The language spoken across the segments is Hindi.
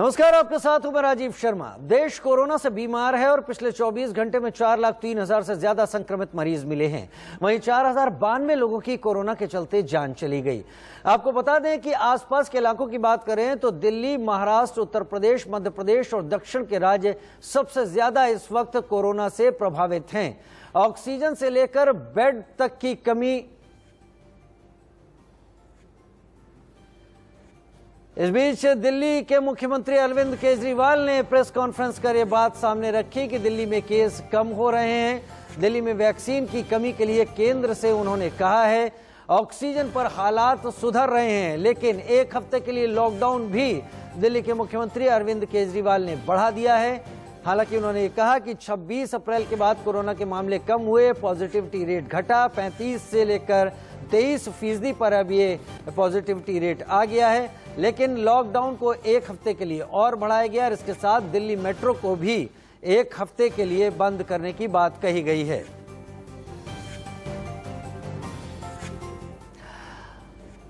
नमस्कार, आपके साथ हूं मैं राजीव शर्मा। देश कोरोना से बीमार है और पिछले 24 घंटे में 4,03,000 से ज्यादा संक्रमित मरीज मिले हैं। वहीं 4,092 लोगों की कोरोना के चलते जान चली गई। आपको बता दें कि आसपास के इलाकों की बात करें तो दिल्ली, महाराष्ट्र, उत्तर प्रदेश, मध्य प्रदेश और दक्षिण के राज्य सबसे ज्यादा इस वक्त कोरोना से प्रभावित हैं। ऑक्सीजन से लेकर बेड तक की कमी। इस बीच दिल्ली के मुख्यमंत्री अरविंद केजरीवाल ने प्रेस कॉन्फ्रेंस कर यह बात सामने रखी कि दिल्ली में केस कम हो रहे हैं। दिल्ली में वैक्सीन की कमी के लिए केंद्र से उन्होंने कहा है ऑक्सीजन पर हालात सुधर रहे हैं, लेकिन एक हफ्ते के लिए लॉकडाउन भी दिल्ली के मुख्यमंत्री अरविंद केजरीवाल ने बढ़ा दिया है। हालांकि उन्होंने कहा कि 26 अप्रैल के बाद कोरोना के मामले कम हुए, पॉजिटिविटी रेट घटा, 35 से लेकर 23% पर अब ये पॉजिटिविटी रेट आ गया है। लेकिन लॉकडाउन को एक हफ्ते के लिए और बढ़ाया गया और इसके साथ दिल्ली मेट्रो को भी एक हफ्ते के लिए बंद करने की बात कही गई है।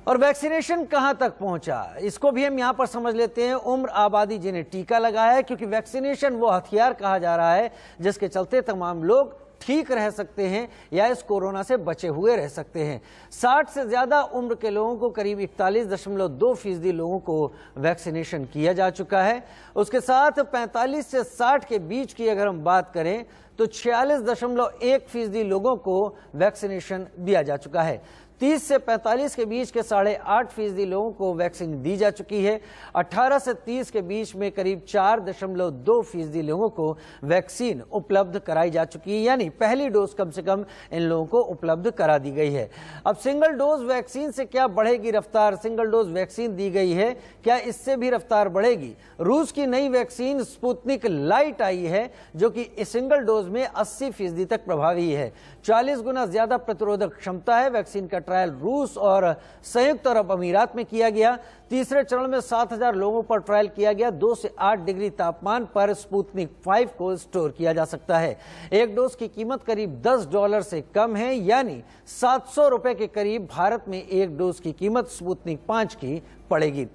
और वैक्सीनेशन कहां तक पहुंचा, इसको भी हम यहां पर समझ लेते हैं। उम्र, आबादी जिन्हें टीका लगाया है, क्योंकि वैक्सीनेशन वो हथियार कहा जा रहा है जिसके चलते तमाम लोग ठीक रह सकते हैं या इस कोरोना से बचे हुए रह सकते हैं। 60 से ज्यादा उम्र के लोगों को, करीब 41.2% लोगों को वैक्सीनेशन किया जा चुका है। उसके साथ 45 से 60 के बीच की अगर हम बात करें तो 46.1% लोगों को वैक्सीनेशन दिया जा चुका है। 30 से 45 के बीच के 8.5% लोगों को वैक्सीन दी जा चुकी है। 18 से 30 के बीच में करीब 4.2% लोगों को वैक्सीन उपलब्ध कराई जा चुकी है, यानी पहली डोज कम से कम इन लोगों को उपलब्ध करा दी गई है। अब सिंगल डोज वैक्सीन से क्या बढ़ेगी रफ्तार? सिंगल डोज वैक्सीन दी गई है, क्या इससे भी रफ्तार बढ़ेगी? रूस की नई वैक्सीन स्पुतनिक लाइट आई है जो कि सिंगल डोज में 80% तक प्रभावी है। 40 गुना ज्यादा प्रतिरोधक क्षमता है। वैक्सीन का ट्रायल रूस और संयुक्त अरब अमीरात में किया गया। तीसरे चरण में 7,000 लोगों पर ट्रायल किया गया। 2 से 8 डिग्री तापमान पर स्पुतनिक 5 को स्टोर किया जा सकता है। एक डोज की कीमत करीब $10 से कम है, यानी 700 रुपए के करीब भारत में एक डोज की कीमत स्पुतनिक 5 की पड़ेगी।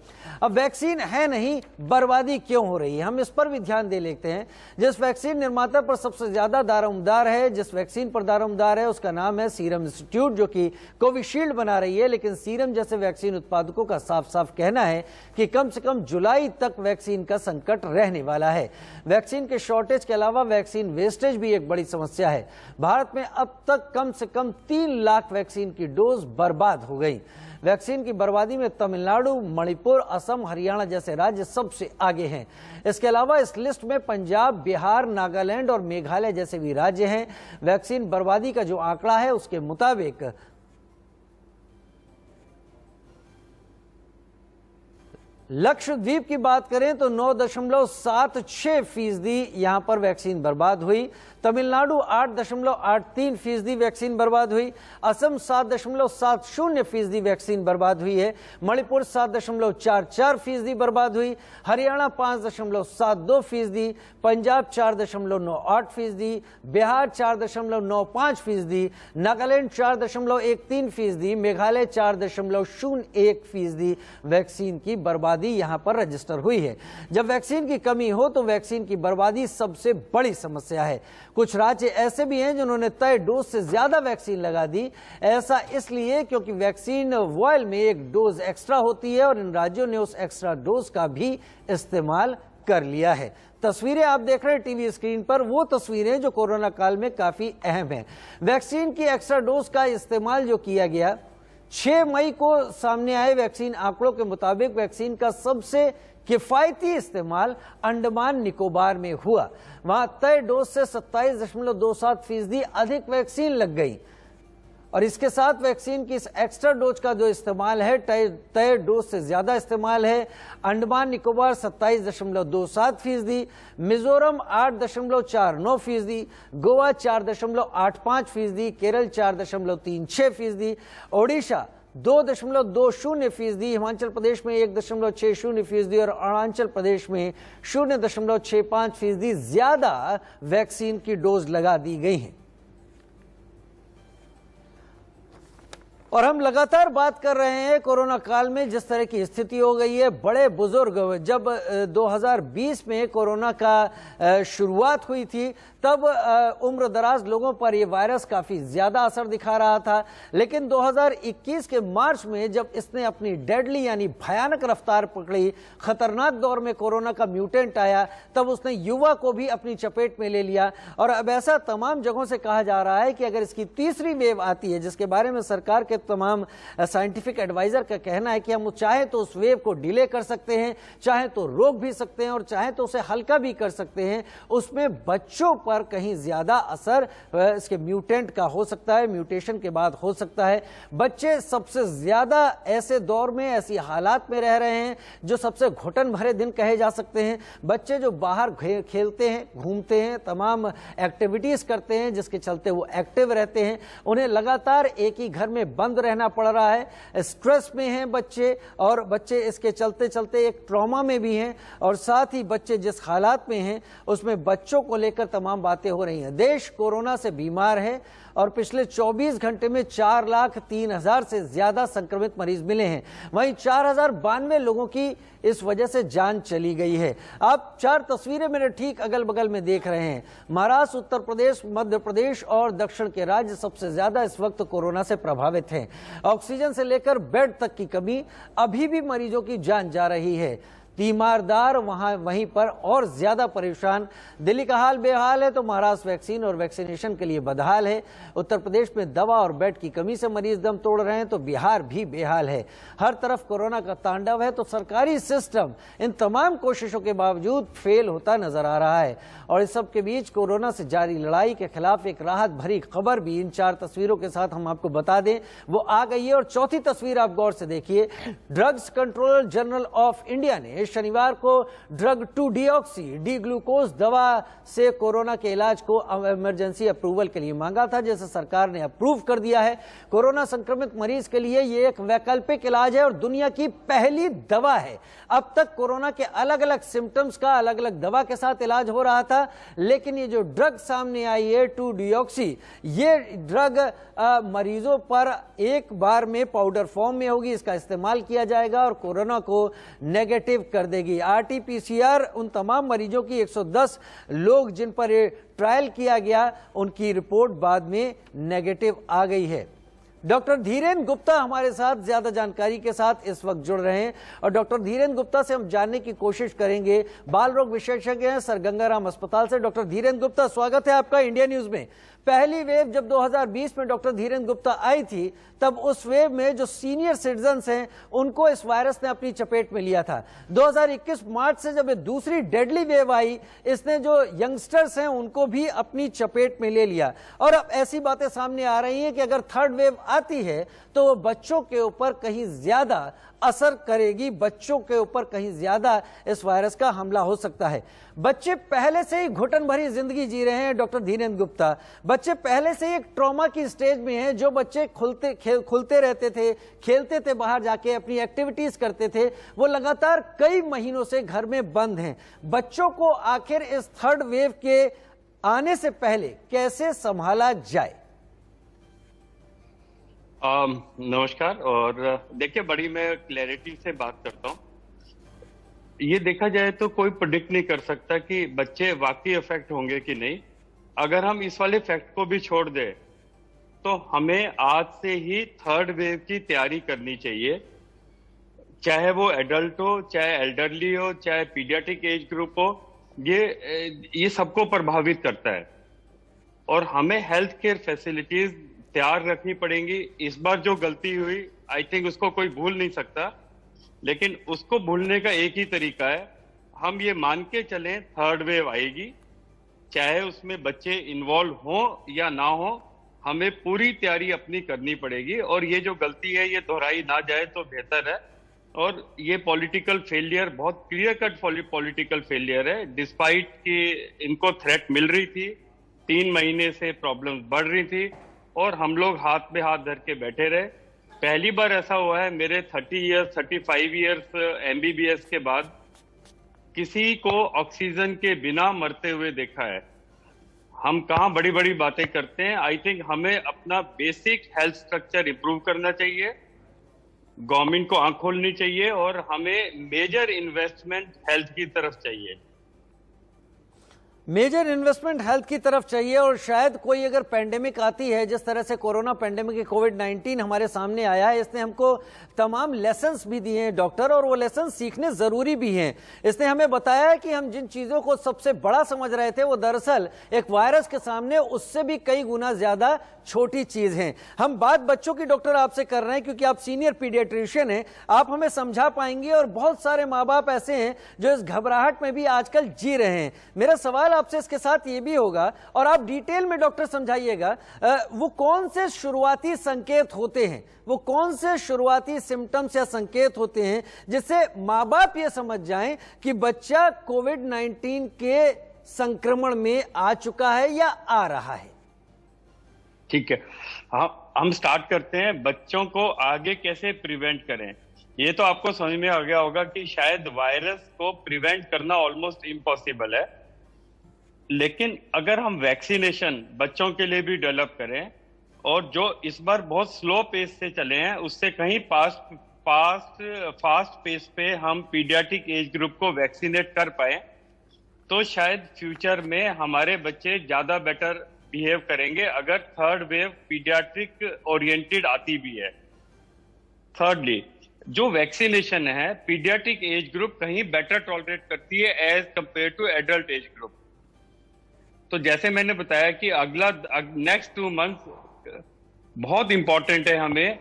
अब वैक्सीन है नहीं, बर्बादी क्यों हो रही है, हम इस पर भी ध्यान दे लेते हैं। जिस वैक्सीन निर्माता पर सबसे ज्यादा दारोमदार है, जिस वैक्सीन पर दारोमदार है, उसका नाम है सीरम इंस्टीट्यूट, जो कि कोविशील्ड बना रही है। लेकिन सीरम जैसे वैक्सीन उत्पादकों का साफ साफ कहना है कि कम से कम जुलाई तक वैक्सीन का संकट रहने वाला है। वैक्सीन के शॉर्टेज के अलावा वैक्सीन वेस्टेज भी एक बड़ी समस्या है। भारत में अब तक कम से कम 3 लाख वैक्सीन की डोज बर्बाद हो गई। वैक्सीन की बर्बादी में तमिलनाडु, मणिपुर, असम, हरियाणा जैसे राज्य सबसे आगे हैं। इसके अलावा इस लिस्ट में पंजाब, बिहार, नागालैंड और मेघालय जैसे भी राज्य हैं। वैक्सीन बर्बादी का जो आंकड़ा है उसके मुताबिक लक्षद्वीप की बात करें तो 9.76% यहां पर वैक्सीन बर्बाद हुई। तमिलनाडु 8.83% वैक्सीन बर्बाद हुई। असम 7.70% वैक्सीन बर्बाद हुई है। मणिपुर 7.44% बर्बाद हुई। हरियाणा 5.72%, पंजाब 4.98%, बिहार 4.95%, नागालैंड 4.13%, मेघालय 4.01% वैक्सीन की बर्बादी यहां पर रजिस्टर हुई है। जब वैक्सीन की कमी हो तो वैक्सीन की बर्बादी सबसे बड़ी समस्या है। कुछ राज्य ऐसे भी हैं जिन्होंने तय डोज से ज्यादा वैक्सीन लगा दी। ऐसा इसलिए क्योंकि वैक्सीन वॉयल में एक डोज एक्स्ट्रा होती है और इन राज्यों ने उस एक्स्ट्रा डोज का भी इस्तेमाल कर लिया है। तस्वीरें आप देख रहे हैं टीवी स्क्रीन पर, वो तस्वीरें जो कोरोना काल में काफी अहम हैं। वैक्सीन की एक्स्ट्रा डोज का इस्तेमाल जो किया गया, 6 मई को सामने आए वैक्सीन आंकड़ों के मुताबिक वैक्सीन का सबसे किफायती इस्तेमाल अंडमान निकोबार में हुआ। वहां तय डोज से 27.27% अधिक वैक्सीन लग गई और इसके साथ वैक्सीन की इस एक्स्ट्रा डोज का जो इस्तेमाल है, तय डोज से ज्यादा इस्तेमाल है। अंडमान निकोबार 27.27%, मिजोरम 8.49%, गोवा 4.85%, केरल 4.36%, ओडिशा 2.20%, हिमाचल प्रदेश में 1.60% और अरुणाचल प्रदेश में 0.65% ज्यादा वैक्सीन की डोज लगा दी गई है। और हम लगातार बात कर रहे हैं कोरोना काल में जिस तरह की स्थिति हो गई है। बड़े बुजुर्ग, जब 2020 में कोरोना का शुरुआत हुई थी तब उम्र दराज लोगों पर यह वायरस काफी ज्यादा असर दिखा रहा था, लेकिन 2021 के मार्च में जब इसने अपनी डेडली यानी भयानक रफ्तार पकड़ी, खतरनाक दौर में कोरोना का म्यूटेंट आया, तब उसने युवा को भी अपनी चपेट में ले लिया। और अब ऐसा तमाम जगहों से कहा जा रहा है कि अगर इसकी तीसरी वेव आती है, जिसके बारे में सरकार के तमाम साइंटिफिक एडवाइजर का कहना है कि हम चाहे तो उस वेव को डिले कर सकते हैं, चाहे तो रोक भी सकते हैं और चाहे तो उसे हल्का भी कर सकते हैं, उसमें बच्चों पर कहीं ज्यादा असर इसके म्यूटेंट का हो सकता है, म्यूटेशन के बाद हो सकता है। बच्चे सबसे ज्यादा ऐसे दौर में, ऐसी हालात में रह रहे हैं जो सबसे घुटन भरे दिन कहे जा सकते हैं। बच्चे जो बाहर खेलते हैं, घूमते हैं, तमाम एक्टिविटीज करते हैं जिसके चलते वो एक्टिव रहते हैं, उन्हें लगातार एक ही घर में बंद रहना पड़ रहा है। स्ट्रेस में हैं बच्चे, और बच्चे इसके चलते चलते एक ट्रॉमा में भी हैं, और साथ ही बच्चे जिस हालात में हैं उसमें बच्चों को लेकर तमाम बातें हो रही हैं। देश कोरोना से बीमार है और पिछले 24 घंटे में 4,03,000 से ज्यादा संक्रमित मरीज मिले हैं। वहीं 4,092 लोगों की इस वजह से जान चली गई है। आप 4 तस्वीरें मेरे ठीक अगल बगल में देख रहे हैं। महाराष्ट्र, उत्तर प्रदेश, मध्य प्रदेश और दक्षिण के राज्य सबसे ज्यादा इस वक्त कोरोना से प्रभावित हैं। ऑक्सीजन से लेकर बेड तक की कमी, अभी भी मरीजों की जान जा रही है। तीमारदार वहीं पर और ज्यादा परेशान। दिल्ली का हाल बेहाल है तो महाराष्ट्र वैक्सीन और वैक्सीनेशन के लिए बदहाल है। उत्तर प्रदेश में दवा और बेड की कमी से मरीज दम तोड़ रहे हैं तो बिहार भी बेहाल है। हर तरफ कोरोना का तांडव है तो सरकारी सिस्टम इन तमाम कोशिशों के बावजूद फेल होता नजर आ रहा है। और इस सब के बीच कोरोना से जारी लड़ाई के खिलाफ एक राहत भरी खबर भी इन 4 तस्वीरों के साथ हम आपको बता दें, वो आ गई है। और चौथी तस्वीर आप गौर से देखिए। Drugs controller general of India ने शनिवार को ड्रग 2-डीऑक्सी डी ग्लूकोज दवा से कोरोना के इलाज को इमरजेंसी अप्रूवल के लिए मांगा था, जिसे सरकार ने अप्रूव कर दिया है। कोरोना संक्रमित मरीज के लिए यह एक वैकल्पिक इलाज है और दुनिया की पहली दवा है। अब तक कोरोना के अलग अलग सिम्टम्स का अलग अलग दवा के साथ इलाज हो रहा था, लेकिन ये जो ड्रग सामने आई है 2-डीऑक्सी, ये ड्रग मरीजों पर एक बार में पाउडर फॉर्म में होगी। इसका इस्तेमाल किया जाएगा और कोरोना को नेगेटिव कर देगी। आरटी-पीसीआर उन तमाम मरीजों की 110 लोग जिन पर ये ट्रायल किया गया, उनकी रिपोर्ट बाद में नेगेटिव आ गई है। डॉक्टर धीरेन गुप्ता हमारे साथ ज्यादा जानकारी के साथ इस वक्त जुड़ रहे हैं और डॉक्टर धीरेन गुप्ता से हम जानने की कोशिश करेंगे। बाल रोग विशेषज्ञ हैं सर गंगाराम अस्पताल से। डॉक्टर धीरेन गुप्ता, स्वागत है आपका इंडिया न्यूज में। पहली वेव जब 2020 में डॉक्टर धीरेन गुप्ता आई थी, तब उस वेव में जो सीनियर सिटीजन्स हैं उनको इस वायरस ने अपनी चपेट में लिया था। 2021 मार्च से जब ये दूसरी डेडली वेव आई, इसने जो यंगस्टर्स हैं उनको भी अपनी चपेट में ले लिया। और अब ऐसी बातें सामने आ रही हैं कि अगर थर्ड वेव आती है तो वो बच्चों के ऊपर कहीं ज्यादा असर करेगी, बच्चों के ऊपर कहीं ज्यादा इस वायरस का हमला हो सकता है। बच्चे पहले से ही घुटन भरी जिंदगी जी रहे हैं डॉक्टर धीरेन गुप्ता। बच्चे पहले से ही एक ट्रॉमा की स्टेज में हैं। जो बच्चे खुलते रहते थे, खेलते थे, बाहर जाके अपनी एक्टिविटीज करते थे, वो लगातार कई महीनों से घर में बंद हैं। बच्चों को आखिर इस थर्ड वेव के आने से पहले कैसे संभाला जाए? नमस्कार। और देखिए, बड़ी मैं क्लैरिटी से बात करता हूँ। ये देखा जाए तो कोई प्रेडिक्ट नहीं कर सकता कि बच्चे वाकई अफेक्ट होंगे कि नहीं। अगर हम इस वाले फैक्ट को भी छोड़ दें तो हमें आज से ही थर्ड वेव की तैयारी करनी चाहिए, चाहे वो एडल्ट हो, चाहे एल्डरली हो, चाहे पीडियाट्रिक एज ग्रुप हो। ये सबको प्रभावित करता है और हमें हेल्थ केयर फैसिलिटीज तैयार रखनी पड़ेंगी। इस बार जो गलती हुई, आई थिंक उसको कोई भूल नहीं सकता, लेकिन उसको भूलने का एक ही तरीका है, हम ये मान के चलें थर्ड वेव आएगी, चाहे उसमें बच्चे इन्वॉल्व हो या ना हो, हमें पूरी तैयारी अपनी करनी पड़ेगी। और ये जो गलती है ये दोहराई ना जाए तो बेहतर है। और ये पॉलिटिकल फेलियर, बहुत क्लियर कट पॉलिटिकल फेलियर है। डिस्पाइट कि इनको थ्रेट मिल रही थी, 3 महीने से प्रॉब्लम बढ़ रही थी और हम लोग हाथ में हाथ धर के बैठे रहे। पहली बार ऐसा हुआ है मेरे 35 ईयर्स एमबीबीएस के बाद, किसी को ऑक्सीजन के बिना मरते हुए देखा है। हम कहाँ बड़ी बड़ी बातें करते हैं। आई थिंक हमें अपना बेसिक हेल्थ स्ट्रक्चर इंप्रूव करना चाहिए, गवर्नमेंट को आंख खोलनी चाहिए, और हमें मेजर इन्वेस्टमेंट हेल्थ की तरफ चाहिए। मेजर इन्वेस्टमेंट हेल्थ की तरफ चाहिए। और शायद कोई अगर पेंडेमिक आती है, जिस तरह से कोरोना पेंडेमिक कोविड-19 हमारे सामने आया है, इसने हमको तमाम लेसन्स भी दिए हैं डॉक्टर, और वो लेसन सीखने जरूरी भी हैं। इसने हमें बताया है कि हम जिन चीजों को सबसे बड़ा समझ रहे थे वो दरअसल एक वायरस के सामने उससे भी कई गुना ज्यादा छोटी चीज है। हम बात बच्चों की डॉक्टर आपसे कर रहे हैं क्योंकि आप सीनियर पीडियाट्रिशियन हैं, आप हमें समझा पाएंगे। और बहुत सारे माँ बाप ऐसे हैं जो इस घबराहट में भी आजकल जी रहे हैं। मेरा सवाल आपसे इसके साथ ये भी होगा, और आप डिटेल में डॉक्टर समझाइएगा, वो कौन से शुरुआती संकेत होते हैं, वो कौन से शुरुआती सिम्टम्स या संकेत होते हैं जिससे माँ बाप ये समझ जाएं कि बच्चा कोविड-19 के संक्रमण में आ चुका है या आ रहा है। ठीक है, हम स्टार्ट करते हैं। बच्चों को आगे कैसे प्रिवेंट करें, ये तो आपको समझ में आ गया होगा कि शायद वायरस को प्रिवेंट करना ऑलमोस्ट इम्पॉसिबल है, लेकिन अगर हम वैक्सीनेशन बच्चों के लिए भी डेवलप करें, और जो इस बार बहुत स्लो पेस से चले हैं उससे कहीं फास्ट पेस पे हम पीडियाट्रिक एज ग्रुप को वैक्सीनेट कर पाए, तो शायद फ्यूचर में हमारे बच्चे ज्यादा बेटर बिहेव करेंगे अगर थर्ड वेव पीडियाट्रिक ओरिएंटेड आती भी है। थर्डली, जो वैक्सीनेशन है पीडियाट्रिक एज ग्रुप कहीं बेटर टॉलरेट करती है as compare to adult age group. तो जैसे मैंने बताया कि नेक्स्ट 2 मंथ बहुत इंपॉर्टेंट है हमें,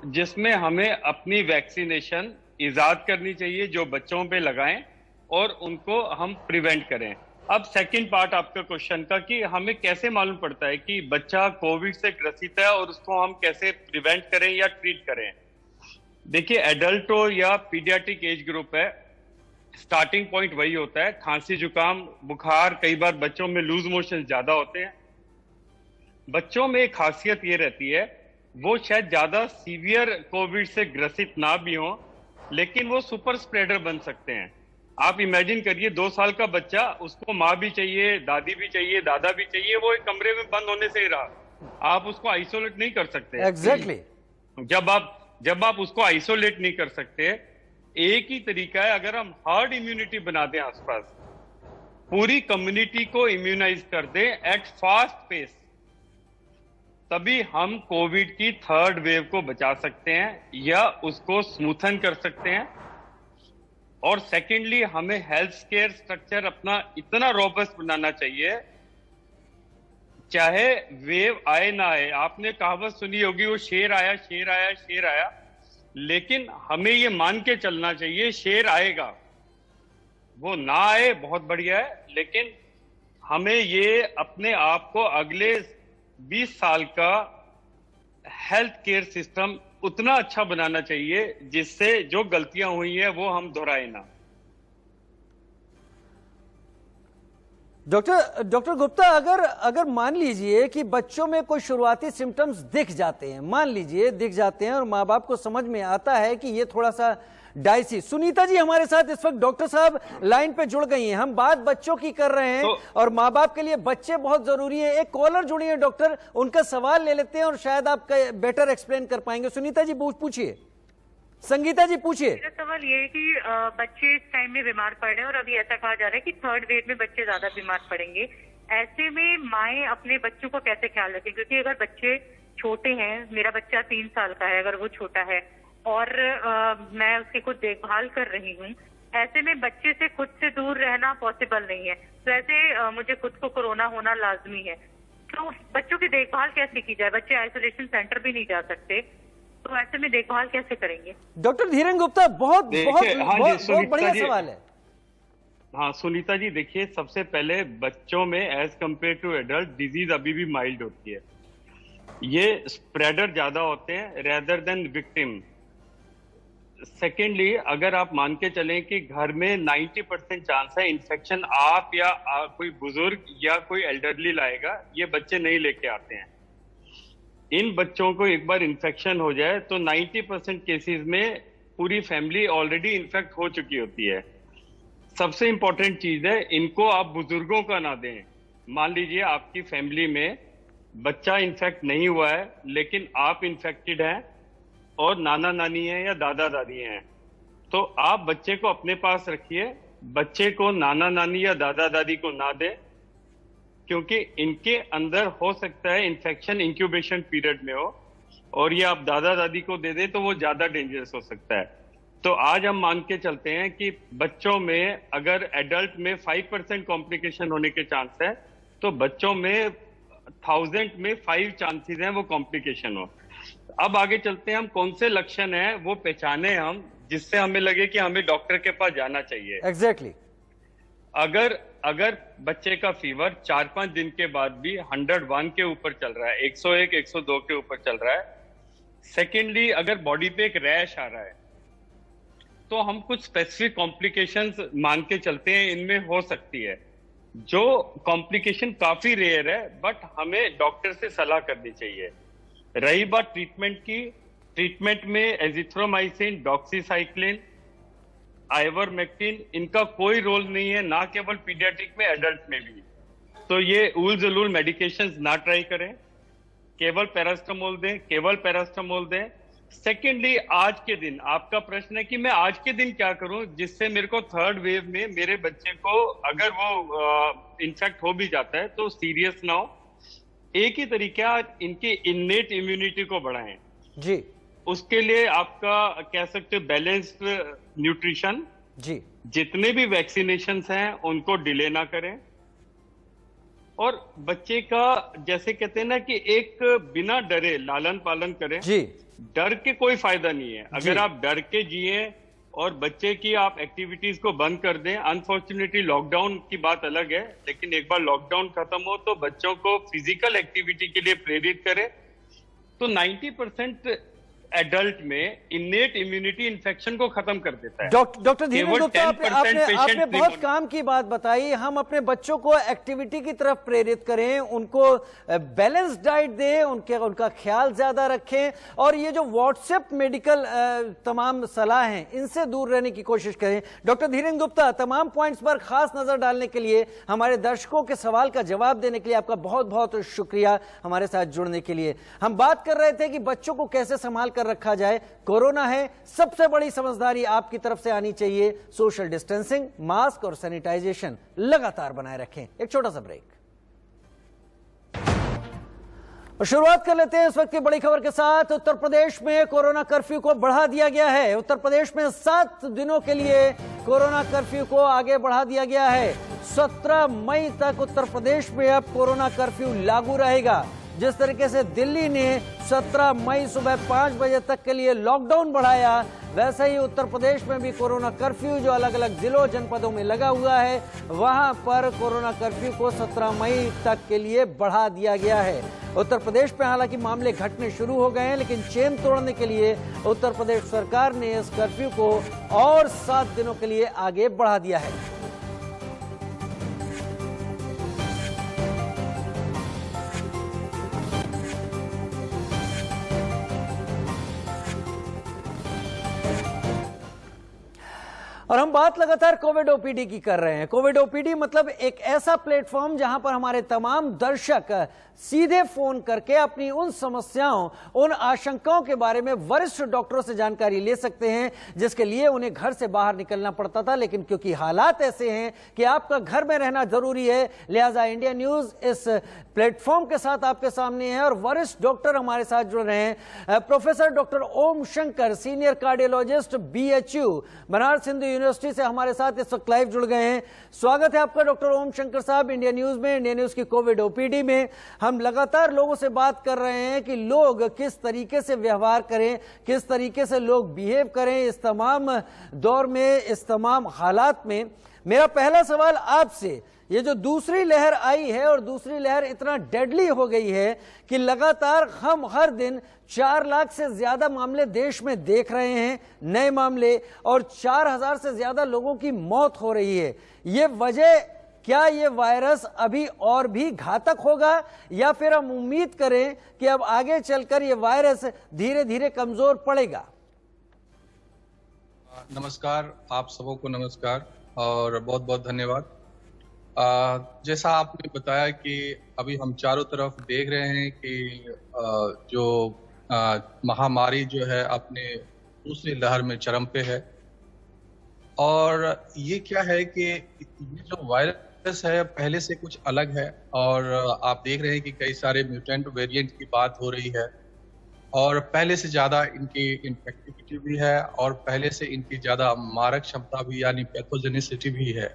जिसमें हमें अपनी वैक्सीनेशन इजाद करनी चाहिए जो बच्चों पे लगाएं और उनको हम प्रिवेंट करें। अब सेकंड पार्ट आपका क्वेश्चन का कि हमें कैसे मालूम पड़ता है कि बच्चा कोविड से ग्रसित है और उसको हम कैसे प्रिवेंट करें या ट्रीट करें। देखिए, एडल्ट हो या पीडियाट्रिक एज ग्रुप है, स्टार्टिंग पॉइंट वही होता है, खांसी जुकाम बुखार, कई बार बच्चों में लूज मोशन ज्यादा होते हैं। बच्चों में एक खासियत ये रहती है, वो शायद ज्यादा सीवियर कोविड से ग्रसित ना भी हो, लेकिन वो सुपर स्प्रेडर बन सकते हैं। आप इमेजिन करिए 2 साल का बच्चा, उसको माँ भी चाहिए, दादी भी चाहिए, दादा भी चाहिए, वो एक कमरे में बंद होने से ही रहा, आप उसको आइसोलेट नहीं कर सकते। एग्जैक्टली। जब आप उसको आइसोलेट नहीं कर सकते, एक ही तरीका है, अगर हम हर्ड इम्यूनिटी बना दें आसपास, पूरी कम्युनिटी को इम्यूनाइज कर दें एट फास्ट पेस, तभी हम कोविड की थर्ड वेव को बचा सकते हैं या उसको स्मूथन कर सकते हैं। और सेकेंडली, हमें हेल्थ केयर स्ट्रक्चर अपना इतना रोबस्ट बनाना चाहिए, चाहे वेव आए ना आए। आपने कहावत सुनी होगी, वो शेर आया शेर आया शेर आया, लेकिन हमें ये मान के चलना चाहिए शेर आएगा, वो ना आए बहुत बढ़िया है, लेकिन हमें ये अपने आप को अगले 20 साल का हेल्थ केयर सिस्टम उतना अच्छा बनाना चाहिए जिससे जो गलतियां हुई है वो हम दोहराए ना। डॉक्टर गुप्ता, अगर मान लीजिए कि बच्चों में कोई शुरुआती सिम्टम्स दिख जाते हैं, मान लीजिए दिख जाते हैं और माँ बाप को समझ में आता है कि ये थोड़ा सा डाइसी। सुनीता जी हमारे साथ इस वक्त डॉक्टर साहब लाइन पे जुड़ गई हैं। हम बात बच्चों की कर रहे हैं और माँ बाप के लिए बच्चे बहुत जरूरी हैं। एक कॉलर जुड़ी है डॉक्टर, उनका सवाल ले लेते हैं और शायद आप बेटर एक्सप्लेन कर पाएंगे। सुनीता जी पूछिए। संगीता जी पूछिए। मेरा सवाल ये है कि बच्चे इस टाइम में बीमार पड़ रहे हैं और अभी ऐसा कहा जा रहा है कि थर्ड वेव में बच्चे ज्यादा बीमार पड़ेंगे। ऐसे में माएं अपने बच्चों को कैसे ख्याल रखें, क्योंकि अगर बच्चे छोटे हैं, मेरा बच्चा 3 साल का है, अगर वो छोटा है और मैं उसकी खुद देखभाल कर रही हूँ, ऐसे में बच्चे से खुद से दूर रहना पॉसिबल नहीं है। तो ऐसे मुझे खुद को कोरोना होना लाजमी है, तो बच्चों की देखभाल कैसे की जाए? बच्चे आइसोलेशन सेंटर भी नहीं जा सकते, तो ऐसे में देखभाल कैसे करेंगे? डॉक्टर धीरेन गुप्ता, बहुत बढ़िया सवाल है। हाँ सुनीता जी, देखिए, सबसे पहले बच्चों में as compare to adult disease अभी भी माइल्ड होती है। ये स्प्रेडर ज्यादा होते हैं रेदर देन विक्टिम। सेकेंडली, अगर आप मान के चलें कि घर में 90% चांस है इन्फेक्शन आप या कोई बुजुर्ग या कोई एल्डरली लाएगा, ये बच्चे नहीं लेके आते हैं। इन बच्चों को एक बार इन्फेक्शन हो जाए तो 90% केसेस में पूरी फैमिली ऑलरेडी इन्फेक्ट हो चुकी होती है। सबसे इंपॉर्टेंट चीज है, इनको आप बुजुर्गों का ना दें, मान लीजिए आपकी फैमिली में बच्चा इन्फेक्ट नहीं हुआ है लेकिन आप इन्फेक्टेड हैं और नाना नानी हैं या दादा दादी हैं, तो आप बच्चे को अपने पास रखिए, बच्चे को नाना नानी या दादा दादी को ना दें, क्योंकि इनके अंदर हो सकता है इन्फेक्शन इंक्यूबेशन पीरियड में हो, और ये आप दादा दादी को दे दें तो वो ज्यादा डेंजरस हो सकता है। तो आज हम मान के चलते हैं कि बच्चों में अगर एडल्ट में 5% कॉम्प्लिकेशन होने के चांस है, तो बच्चों में 1000 में 5 चांसेस हैं वो कॉम्प्लिकेशन हो। अब आगे चलते हैं, हम कौन से लक्षण हैं वो पहचाने हम, जिससे हमें लगे कि हमें डॉक्टर के पास जाना चाहिए। एग्जैक्टली अगर बच्चे का फीवर 4-5 दिन के बाद भी 101 के ऊपर चल रहा है, 101 102 के ऊपर चल रहा है, सेकेंडली अगर बॉडी पे एक रैश आ रहा है, तो हम कुछ स्पेसिफिक कॉम्प्लिकेशंस मान के चलते हैं इनमें हो सकती है, जो कॉम्प्लिकेशन काफी रेयर है, बट हमें डॉक्टर से सलाह करनी चाहिए। रही बात ट्रीटमेंट की, ट्रीटमेंट में एजिथ्रोमाइसिन, डॉक्सीसाइक्लिन, आइवरमेक्टिन, इनका कोई रोल नहीं है, ना केवल पीडियाट्रिक में, एडल्ट में भी। तो ये उल जलूल मेडिकेशंस ना ट्राई करें, केवल पैरास्टामोल दें। सेकेंडली, आज के दिन आपका प्रश्न है कि मैं आज के दिन क्या करूं जिससे मेरे को थर्ड वेव में मेरे बच्चे को अगर वो इन्फेक्ट हो भी जाता है तो सीरियस ना हो। एक ही तरीका, इनके इन्नेट इम्यूनिटी को बढ़ाएं जी। उसके लिए आपका कह सकते हो बैलेंस्ड न्यूट्रिशन जी। जितने भी वैक्सीनेशंस हैं उनको डिले ना करें, और बच्चे का जैसे कहते हैं ना कि एक बिना डरे लालन पालन करें जी। डर के कोई फायदा नहीं है। अगर आप डर के जिए और बच्चे की आप एक्टिविटीज को बंद कर दें, अनफॉर्चुनेटली लॉकडाउन की बात अलग है, लेकिन एक बार लॉकडाउन खत्म हो तो बच्चों को फिजिकल एक्टिविटी के लिए प्रेरित करें, तो 90% एडल्ट में इन्नेट इम्यूनिटी इन्फेक्शन को खत्म कर देता है। डॉक्टर धीरेन्द्र गुप्ता, आपने बहुत काम की बात बताई। हम अपने बच्चों को एक्टिविटी की तरफ प्रेरित करें, उनको बैलेंस डाइट दें, उनका ख्याल ज्यादा रखें, और ये जो व्हाट्सएप मेडिकल तमाम सलाह हैं इनसे दूर रहने की कोशिश करें। डॉक्टर धीरेन्द्र गुप्ता, तमाम पॉइंट्स पर खास नजर डालने के लिए, हमारे दर्शकों के सवाल का जवाब देने के लिए आपका बहुत बहुत शुक्रिया हमारे साथ जुड़ने के लिए। हम बात कर रहे थे कि बच्चों को कैसे संभाल कर रखा जाए। कोरोना है, सबसे बड़ी समझदारी आपकी तरफ से आनी चाहिए। सोशल डिस्टेंसिंग, मास्क और सैनिटाइजेशन लगातार बनाए रखें। एक छोटा सा ब्रेक और शुरुआत कर लेते हैं इस वक्त की बड़ी खबर के साथ। उत्तर प्रदेश में कोरोना कर्फ्यू को बढ़ा दिया गया है। उत्तर प्रदेश में 7 दिनों के लिए कोरोना कर्फ्यू को आगे बढ़ा दिया गया है। 17 मई तक उत्तर प्रदेश में अब कोरोना कर्फ्यू लागू रहेगा। जिस तरीके से दिल्ली ने 17 मई सुबह 5 बजे तक के लिए लॉकडाउन बढ़ाया, वैसे ही उत्तर प्रदेश में भी कोरोना कर्फ्यू जो अलग अलग जिलों जनपदों में लगा हुआ है, वहां पर कोरोना कर्फ्यू को 17 मई तक के लिए बढ़ा दिया गया है। उत्तर प्रदेश में हालांकि मामले घटने शुरू हो गए हैं, लेकिन चेन तोड़ने के लिए उत्तर प्रदेश सरकार ने इस कर्फ्यू को और 7 दिनों के लिए आगे बढ़ा दिया है। और हम बात लगातार कोविड ओपीडी की कर रहे हैं। कोविड ओपीडी मतलब एक ऐसा प्लेटफॉर्म जहां पर हमारे तमाम दर्शक सीधे फोन करके अपनी उन समस्याओं, उन आशंकाओं के बारे में वरिष्ठ डॉक्टरों से जानकारी ले सकते हैं, जिसके लिए उन्हें घर से बाहर निकलना पड़ता था। लेकिन क्योंकि हालात ऐसे हैं कि आपका घर में रहना जरूरी है, लिहाजा इंडिया न्यूज इस प्लेटफॉर्म के साथ आपके सामने है और वरिष्ठ डॉक्टर हमारे साथ जुड़ रहे हैं। Professor doctor Om Shankar, senior cardiologist, BHU Banaras Hindu University से हमारे साथ इस वक्त लाइव जुड़ गए हैं। स्वागत है आपका डॉक्टर ओम शंकर साहब इंडिया न्यूज में, इंडिया न्यूज की कोविड ओपीडी में। हम लगातार लोगों से बात कर रहे हैं कि लोग किस तरीके से व्यवहार करें, किस तरीके से लोग बिहेव करें इस तमाम दौर में, इस तमाम हालात में। मेरा पहला सवाल आपसे, ये जो दूसरी लहर आई है और दूसरी लहर इतना डेडली हो गई है कि लगातार हम हर दिन 4 लाख से ज्यादा मामले देश में देख रहे हैं, नए मामले, और 4000 से ज्यादा लोगों की मौत हो रही है। ये वजह क्या ये वायरस अभी और भी घातक होगा, या फिर हम उम्मीद करें कि अब आगे चलकर ये वायरस धीरे धीरे कमजोर पड़ेगा? नमस्कार, आप सबों को नमस्कार और बहुत बहुत धन्यवाद। जैसा आपने बताया कि अभी हम चारों तरफ देख रहे हैं कि जो महामारी जो है अपने दूसरी लहर में चरम पे है। और ये क्या है कि ये जो वायरस है पहले से कुछ अलग है, और आप देख रहे हैं कि कई सारे म्यूटेंट वेरिएंट की बात हो रही है, और पहले से ज़्यादा इनकी इन्फेक्टिविटी भी है, और पहले से इनकी ज़्यादा मारक क्षमता भी यानी पैथोजेनिसिटी भी है।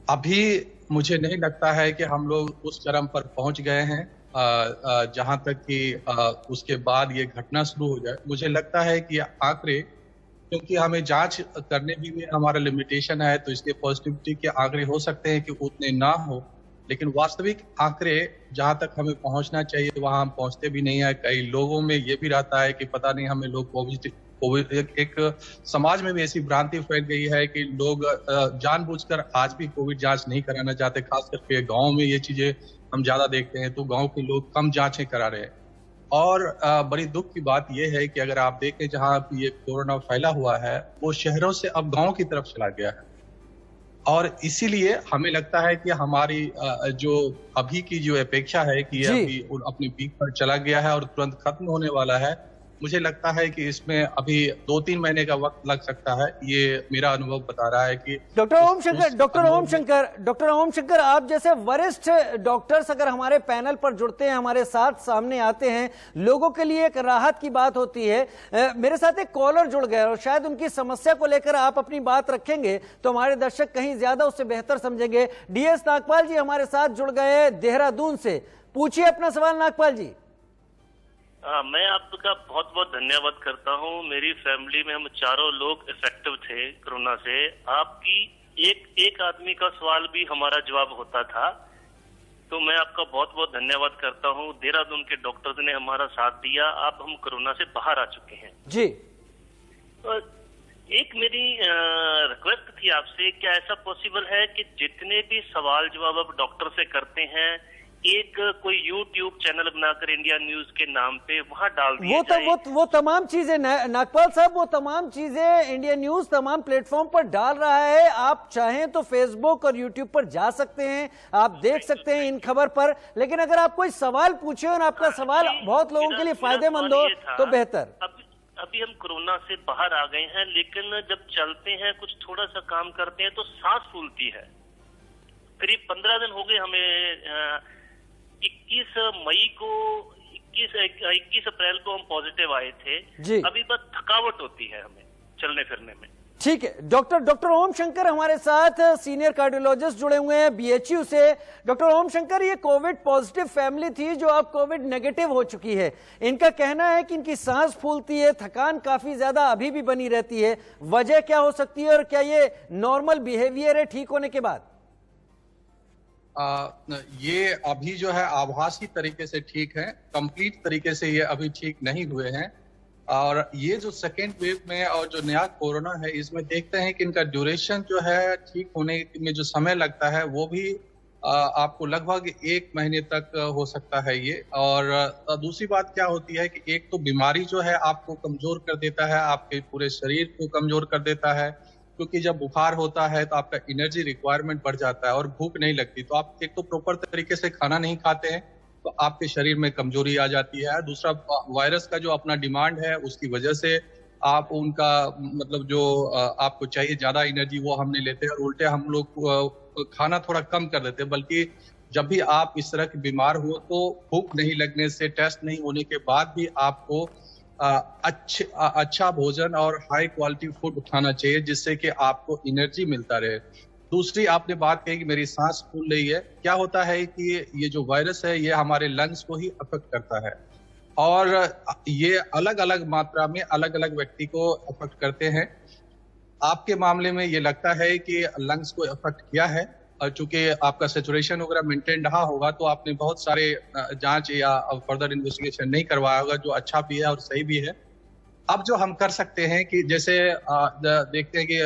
अभी मुझे नहीं लगता है कि हम लोग उस चरम पर पहुंच गए हैं जहां तक कि उसके बाद ये घटना शुरू हो जाए। मुझे लगता है कि आंकड़े, क्योंकि हमें जांच करने भी हमारा लिमिटेशन है, तो इसके पॉजिटिविटी के आंकड़े हो सकते हैं कि उतने ना हो, लेकिन वास्तविक आंकड़े जहां तक हमें पहुंचना चाहिए वहां हम पहुंचते भी नहीं है। कई लोगों में ये भी रहता है कि पता नहीं हमें लोग कोविड एक समाज में भी ऐसी भ्रांति फैल गई है कि लोग जानबूझकर आज भी कोविड जांच नहीं कराना चाहते। खास करके गांव में ये चीजें हम ज्यादा देखते हैं, तो गांव के लोग कम जांचें करा रहे हैं। और बड़ी दुख की बात यह है कि अगर आप देखें जहां ये कोरोना फैला हुआ है वो शहरों से अब गांव की तरफ चला गया है, और इसीलिए हमें लगता है कि हमारी जो अभी की जो अपेक्षा है कि ये अभी अपने पीक पर चला गया है और तुरंत खत्म होने वाला है, मुझे लगता है कि इसमें अभी 2-3 महीने का वक्त लग सकता है। ये मेरा अनुभव बता रहा है कि डॉक्टर ओम शंकर, आप जैसे वरिष्ठ डॉक्टर्स अगर हमारे पैनल पर जुड़ते हैं, हमारे साथ सामने आते हैं, लोगों के लिए एक राहत की बात होती है। मेरे साथ एक कॉलर जुड़ गए और शायद उनकी समस्या को लेकर आप अपनी बात रखेंगे तो हमारे दर्शक कहीं ज्यादा उससे बेहतर समझेंगे। DS नागपाल जी हमारे साथ जुड़ गए देहरादून से। पूछिए अपना सवाल नागपाल जी। मैं आपका बहुत बहुत धन्यवाद करता हूं। मेरी फैमिली में हम चारों लोग इफेक्टिव थे कोरोना से। आपकी एक आदमी का सवाल भी हमारा जवाब होता था, तो मैं आपका बहुत बहुत धन्यवाद करता हूं। देहरादून के डॉक्टर्स ने हमारा साथ दिया, अब हम कोरोना से बाहर आ चुके हैं जी। एक मेरी रिक्वेस्ट थी आपसे, क्या ऐसा पॉसिबल है कि जितने भी सवाल जवाब आप डॉक्टर से करते हैं एक कोई YouTube चैनल बनाकर इंडिया न्यूज के नाम पे वहां डाल दिया जाए? वो तमाम चीजें नागपाल साहब, वो तमाम चीजें इंडिया न्यूज तमाम प्लेटफॉर्म पर डाल रहा है। आप चाहें तो फेसबुक और यूट्यूब पर जा सकते हैं, आप देख सकते हैं इन खबर पर। लेकिन अगर आप कोई सवाल पूछे और आपका सवाल बहुत लोगों के लिए फायदेमंद हो तो बेहतर। अभी हम कोरोना से बाहर आ गए हैं, लेकिन जब चलते हैं कुछ थोड़ा सा काम करते हैं तो सांस फूलती है। करीब 15 दिन हो गए हमें। 21 अप्रैल को हम पॉजिटिव आए थे जी। अभी बस थकावट होती है हमें चलने फिरने में। ठीक है, डॉक्टर ओम शंकर हमारे साथ सीनियर कार्डियोलॉजिस्ट जुड़े हुए हैं BHU से। डॉक्टर ओम शंकर, ये कोविड पॉजिटिव फैमिली थी जो अब कोविड नेगेटिव हो चुकी है। इनका कहना है कि इनकी सांस फूलती है, थकान काफी ज्यादा अभी भी बनी रहती है। वजह क्या हो सकती है और क्या ये नॉर्मल बिहेवियर है ठीक होने के बाद? ये अभी जो है आभासी तरीके से ठीक है, कंप्लीट तरीके से ये अभी ठीक नहीं हुए हैं। और ये जो सेकेंड वेव में और जो नया कोरोना है इसमें देखते हैं कि इनका ड्यूरेशन जो है ठीक होने में जो समय लगता है वो भी आपको लगभग 1 महीने तक हो सकता है ये। और दूसरी बात क्या होती है कि एक तो बीमारी जो है आपको कमजोर कर देता है, आपके पूरे शरीर को कमजोर कर देता है, क्योंकि जब बुखार होता है तो आपका एनर्जी रिक्वायरमेंट बढ़ जाता है और भूख नहीं लगती। तो आप एक तो प्रॉपर तरीके से खाना नहीं खाते हैं तो आपके शरीर में कमजोरी आ जाती है। दूसरा, वायरस का जो अपना डिमांड है उसकी वजह से आप उनका मतलब जो आपको चाहिए ज्यादा एनर्जी वो हमने लेते हैं, और उल्टे हम लोग खाना थोड़ा कम कर देते हैं। बल्कि जब भी आप इस तरह के बीमार हो तो भूख नहीं लगने से, टेस्ट नहीं होने के बाद भी आपको अच्छा भोजन और हाई क्वालिटी फूड खाना चाहिए जिससे कि आपको एनर्जी मिलता रहे। दूसरी आपने बात कही कि मेरी सांस फूल रही है। क्या होता है कि ये जो वायरस है ये हमारे लंग्स को ही अफेक्ट करता है, और ये अलग अलग मात्रा में अलग अलग व्यक्ति को अफेक्ट करते हैं। आपके मामले में ये लगता है कि लंग्स को अफेक्ट किया है, और चूंकि आपका सैचुरेशन वगैरह मेंटेन रहा होगा तो आपने बहुत सारे जांच या फर्दर इन्वेस्टिगेशन नहीं करवाया होगा, जो अच्छा भी है और सही भी है। अब जो हम कर सकते हैं कि जैसे देखते हैं कि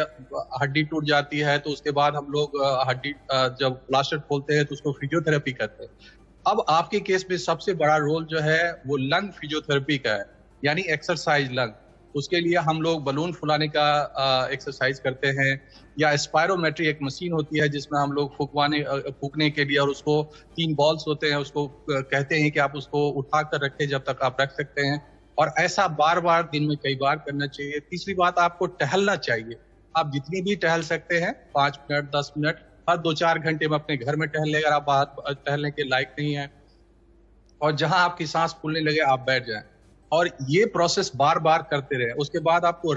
हड्डी टूट जाती है तो उसके बाद हम लोग हड्डी जब प्लास्टर खोलते हैं तो उसको फिजियोथेरेपी करते हैं। अब आपके केस में सबसे बड़ा रोल जो है वो लंग फिजियोथेरेपी का है, यानी एक्सरसाइज लंग। उसके लिए हम लोग बलून फुलाने का एक्सरसाइज करते हैं, या स्पायरोमेट्री एक मशीन होती है जिसमें हम लोग फूकने के लिए, और उसको 3 बॉल्स होते हैं, उसको कहते हैं कि आप उसको उठा कर रखें जब तक आप रख सकते हैं, और ऐसा बार बार दिन में कई बार करना चाहिए। तीसरी बात, आपको टहलना चाहिए। आप जितनी भी टहल सकते हैं, 5 मिनट 10 मिनट हर 2-4 घंटे में अपने घर में टहल लें अगर आप बाहर टहलने के लायक नहीं है, और जहां आपकी सांस फूलने लगे आप बैठ जाएं, और ये प्रोसेस बार बार करते रहे। उसके बाद आपको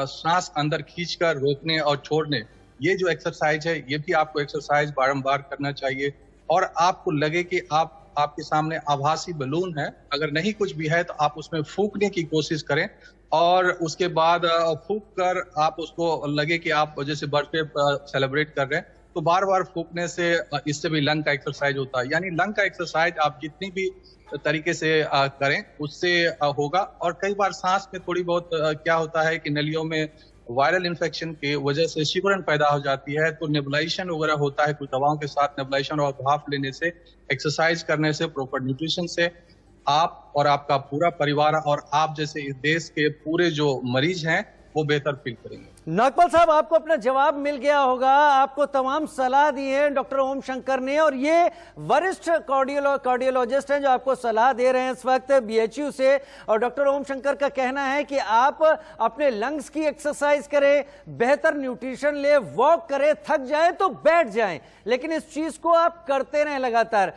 सांस अंदर खींचकर रोकने और छोड़ने, ये जो एक्सरसाइज है ये भी आपको एक्सरसाइज बारंबार करना चाहिए। और आपको लगे कि आपके सामने आभासी बलून है, अगर नहीं कुछ भी है तो आप उसमें फूंकने की कोशिश करें, और उसके बाद फूंक कर आप उसको लगे कि आप जैसे बर्थडे सेलिब्रेट कर रहे हैं, तो बार बार फूंकने से इससे भी लंग का एक्सरसाइज होता है। यानी लंग का एक्सरसाइज आप जितनी भी तरीके से करें उससे होगा। और कई बार सांस में थोड़ी बहुत क्या होता है कि नलियों में वायरल इन्फेक्शन की वजह से सिकुड़न पैदा हो जाती है, तो नेबुलाइजेशन वगैरह होता है कुछ दवाओं के साथ, नेबुलाइजेशन और भाप लेने से, एक्सरसाइज करने से, प्रॉपर न्यूट्रिशन से आप और आपका पूरा परिवार और आप जैसे इस देश के पूरे जो मरीज हैं वो बेहतर फील करेंगे। नागपाल साहब, आपको अपना जवाब मिल गया होगा। आपको तमाम सलाह दी है डॉक्टर ओम शंकर ने, और ये वरिष्ठ कार्डियोलॉजिस्ट हैं जो आपको सलाह दे रहे हैं इस वक्त बीएचयू से। और डॉक्टर ओम शंकर का कहना है कि आप अपने लंग्स की एक्सरसाइज करें, बेहतर न्यूट्रिशन ले, वॉक करें, थक जाएं तो बैठ जाएं, लेकिन इस चीज को आप करते रहें लगातार।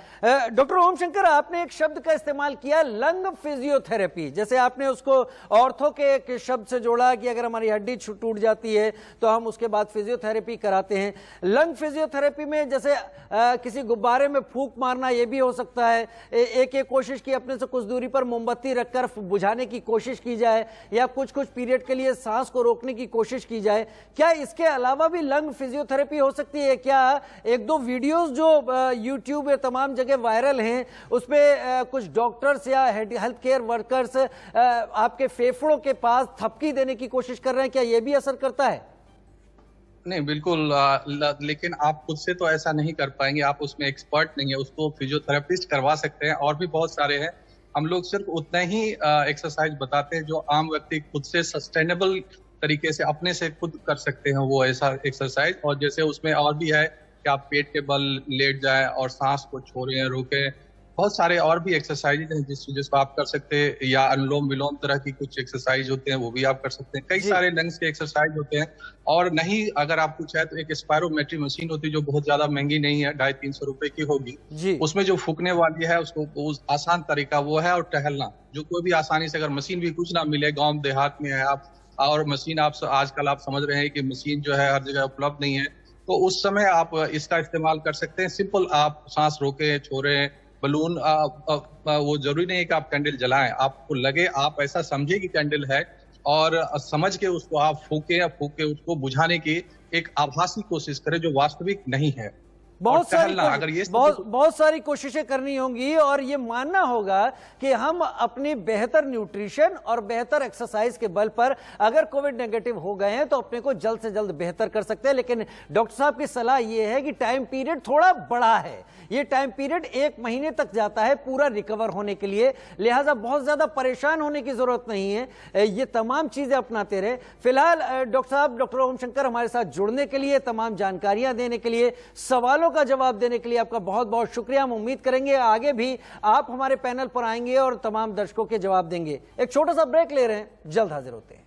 डॉक्टर ओम शंकर, आपने एक शब्द का इस्तेमाल किया, लंग फिजियोथेरेपी। जैसे आपने उसको ऑर्थो के एक शब्द से जोड़ा कि अगर हमारी हड्डी टूट जाती है तो हम उसके बाद फिजियोथेरेपी कराते हैं। लंग फिजियोथेरेपी में जैसे किसी गुब्बारे में फूंक मारना, यह भी हो सकता है। एक कोशिश की अपने से कुछ दूरी पर मोमबत्ती रखकर बुझाने की कोशिश की जाए, या कुछ पीरियड के लिए सांस को रोकने की कोशिश की जाए। क्या इसके अलावा भी लंग फिजियोथेरेपी हो सकती है? क्या 1-2 वीडियोस जो यूट्यूब या तमाम जगह वायरल हैं उसमें कुछ डॉक्टर्स या हेल्थ केयर वर्कर्स आपके फेफड़ों के पास थपकी देने की कोशिश कर रहे हैं, क्या यह भी असर करता है? नहीं, बिल्कुल। लेकिन आप खुद से तो ऐसा नहीं कर पाएंगे, आप उसमें एक्सपर्ट नहीं है, उसको फिजियोथेरेपिस्ट करवा सकते हैं, और भी बहुत सारे हैं। हम लोग सिर्फ उतना ही एक्सरसाइज बताते हैं जो आम व्यक्ति खुद से सस्टेनेबल तरीके से अपने से खुद कर सकते हैं वो ऐसा एक्सरसाइज। और जैसे उसमें और भी है कि आप पेट के बल लेट जाएं और सांस को छोड़ें, रोकें। बहुत सारे और भी एक्सरसाइज हैं जिसको आप कर सकते हैं, या अनुलोम विलोम तरह की कुछ एक्सरसाइज होते हैं वो भी आप कर सकते हैं। कई सारे लंग्स के एक्सरसाइज होते हैं। और नहीं अगर आप कुछ है तो एक स्पायरोमेट्री मशीन होती है जो बहुत ज्यादा महंगी नहीं है, 250-300 रुपए की होगी। उसमें जो फूकने वाली है उसको आसान तरीका वो है, और टहलना, जो कोई भी आसानी से, अगर मशीन भी कुछ ना मिले, गाँव देहात में है आप, और मशीन आप आजकल आप समझ रहे हैं कि मशीन जो है हर जगह उपलब्ध नहीं है, तो उस समय आप इसका इस्तेमाल कर सकते हैं। सिंपल आप सांस रोके, छोड़े, बलून वो जरूरी नहीं है कि आप कैंडल जलाएं, आपको लगे, आप ऐसा समझे कि कैंडल है, और समझ के उसको आप फूके उसको बुझाने की एक आभासी कोशिश करें जो वास्तविक नहीं है। बहुत सारी कोशिशें करनी होंगी, और ये मानना होगा कि हम अपनी बेहतर न्यूट्रिशन और बेहतर एक्सरसाइज के बल पर अगर कोविड नेगेटिव हो गए हैं तो अपने को जल्द से जल्द बेहतर कर सकते हैं। लेकिन डॉक्टर साहब की सलाह ये है कि टाइम पीरियड थोड़ा बड़ा है, ये टाइम पीरियड 1 महीने तक जाता है पूरा रिकवर होने के लिए, लिहाजा बहुत ज्यादा परेशान होने की जरूरत नहीं है, ये तमाम चीजें अपनाते रहे। फिलहाल डॉक्टर साहब, डॉक्टर ओम शंकर हमारे साथ जुड़ने के लिए, तमाम जानकारियां देने के लिए, सवालों का जवाब देने के लिए आपका बहुत बहुत शुक्रिया। हम उम्मीद करेंगे आगे भी आप हमारे पैनल पर आएंगे और तमाम दर्शकों के जवाब देंगे। एक छोटा सा ब्रेक ले रहे हैं, जल्द हाजिर होते हैं।